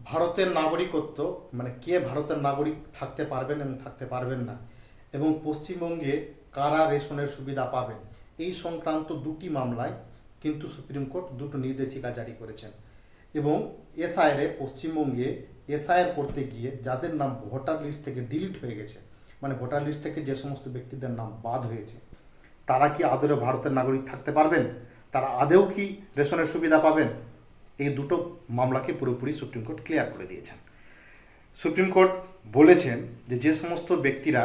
ভারতের নাগরিকত্ব মানে কে ভারতের নাগরিক থাকতে পারবেন এবং থাকতে পারবেন না, এবং পশ্চিমবঙ্গে কারা রেশনের সুবিধা পাবেন, এই সংক্রান্ত দুটি মামলায় কিন্তু সুপ্রিম কোর্ট দুটো নির্দেশিকা জারি করেছেন। এবং এসআইআরে পশ্চিমবঙ্গে এসআইআর করতে গিয়ে যাদের নাম ভোটার লিস্ট থেকে ডিলিট হয়ে গেছে, মানে ভোটার লিস্ট থেকে যে সমস্ত ব্যক্তিদের নাম বাদ হয়েছে, তারা কি আদৌ ভারতের নাগরিক থাকতে পারবেন? তারা আদৌ কি রেশনের সুবিধা পাবেন? এই দুটো মামলাকে পুরোপুরি সুপ্রিম কোর্ট ক্লিয়ার করে দিয়েছেন। সুপ্রিম কোর্ট বলেছেন যে যে সমস্ত ব্যক্তিরা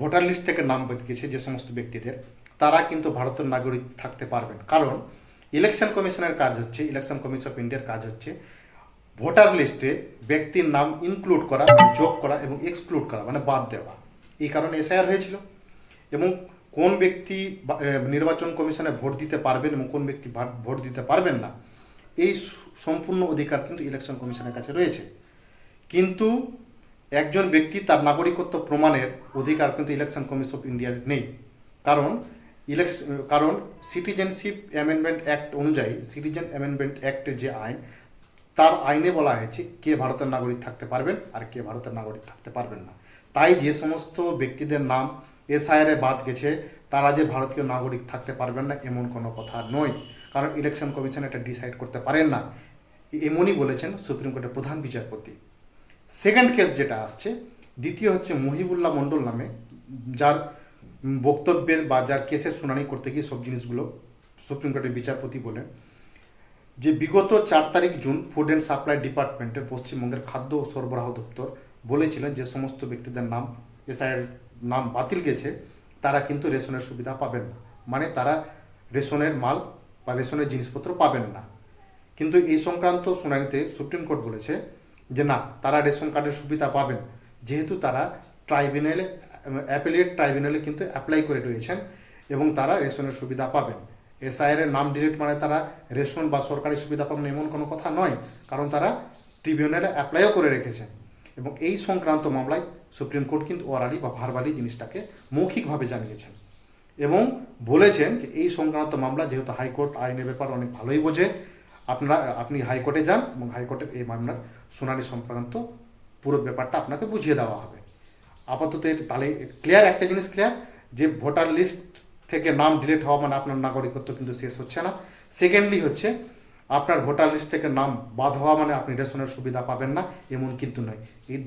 ভোটার লিস্ট থেকে নাম বাদ গেছে, যে সমস্ত ব্যক্তিদের, তারা কিন্তু ভারতের নাগরিক থাকতে পারবেন। কারণ ইলেকশন কমিশনের কাজ হচ্ছে, ইলেকশন কমিশন অফ ইন্ডিয়ার কাজ হচ্ছে ভোটার লিস্টে ব্যক্তির নাম ইনক্লুড করা, মানে যোগ করা, এবং এক্সক্লুড করা, মানে বাদ দেওয়া। এই কারণে এসআইআর হয়েছিল। এবং কোন ব্যক্তি নির্বাচন কমিশনে ভোট দিতে পারবেন এবং কোন ব্যক্তি ভোট দিতে পারবেন না, এই সম্পূর্ণ অধিকার কিন্তু ইলেকশন কমিশনের কাছে রয়েছে। কিন্তু একজন ব্যক্তি তার নাগরিকত্ব প্রমাণের অধিকার কিন্তু ইলেকশন কমিশন অফ ইন্ডিয়ার নেই। কারণ সিটিজেনশিপ অ্যামেন্ডমেন্ট অ্যাক্ট অনুযায়ী, সিটিজেন অ্যামেন্ডমেন্ট অ্যাক্টের যে আইন, তার আইনে বলা হয়েছে কে ভারতের নাগরিক থাকতে পারবেন আর কে ভারতের নাগরিক থাকতে পারবেন না। তাই যে সমস্ত ব্যক্তিদের নাম এসআইআরে বাদ গেছে, তারা যে ভারতীয় নাগরিক থাকতে পারবেন না এমন কোনো কথা নয়। কারণ ইলেকশন কমিশন এটা ডিসাইড করতে পারেন না, এমনই বলেছেন সুপ্রিম কোর্টের প্রধান বিচারপতি। সেকেন্ড কেস যেটা আসছে, দ্বিতীয় হচ্ছে মহিবুল্লাহ মণ্ডল নামে, যার বক্তব্যের বা যার কেসের শুনানি করতে গিয়ে সব জিনিসগুলো সুপ্রিম কোর্টের বিচারপতি বলেন যে বিগত 4 তারিখ জুন ফুড অ্যান্ড সাপ্লাই ডিপার্টমেন্টের পশ্চিমবঙ্গের খাদ্য ও সরবরাহ দপ্তর বলেছিলেন যে সমস্ত ব্যক্তিদের নাম এসআইআর নাম বাতিল গেছে, তারা কিন্তু রেশনের সুবিধা পাবেন না, মানে তারা রেশনের মাল বা রেশনের জিনিসপত্র পাবেন না। কিন্তু এই সংক্রান্ত শুনানিতে সুপ্রিম কোর্ট বলেছে যে না, তারা রেশন কার্ডের সুবিধা পাবেন, যেহেতু তারা ট্রাইব্যুনালে, অ্যাপেলেট ট্রাইব্যুনালে কিন্তু অ্যাপ্লাই করে রয়েছেন এবং তারা রেশনের সুবিধা পাবেন। এসআইআর নাম ডিলিট মানে তারা রেশন বা সরকারি সুবিধা পাবেন এমন কোনো কথা নয়, কারণ তারা ট্রিবিউনালে অ্যাপ্লাইও করে রেখেছেন। এবং এই সংক্রান্ত মামলায় সুপ্রিম কোর্ট কিন্তু ওরালি বা ভার্বালি জিনিসটাকে মৌখিকভাবে জানিয়েছেন এবং বলেছেন যে এই সংক্রান্ত মামলা, যেহেতু হাইকোর্ট আইনের ব্যাপার অনেক ভালোই বোঝে, আপনি হাইকোর্টে যান এবং হাইকোর্টের এই মামলার শুনানি সংক্রান্ত পুরো ব্যাপারটা আপনাকে বুঝিয়ে দেওয়া হবে। আপাতত তাহলে ক্লিয়ার, একটা জিনিস ক্লিয়ার, যে ভোটার লিস্ট থেকে নাম ডিলিট হওয়া মানে আপনার নাগরিকত্ব কিন্তু শেষ হচ্ছে না। সেকেন্ডলি হচ্ছে আপনার ভোটার লিস্ট থেকে নাম বাদ হওয়া মানে আপনি রেশনের সুবিধা পাবেন না, এমন কিন্তু নয়। এই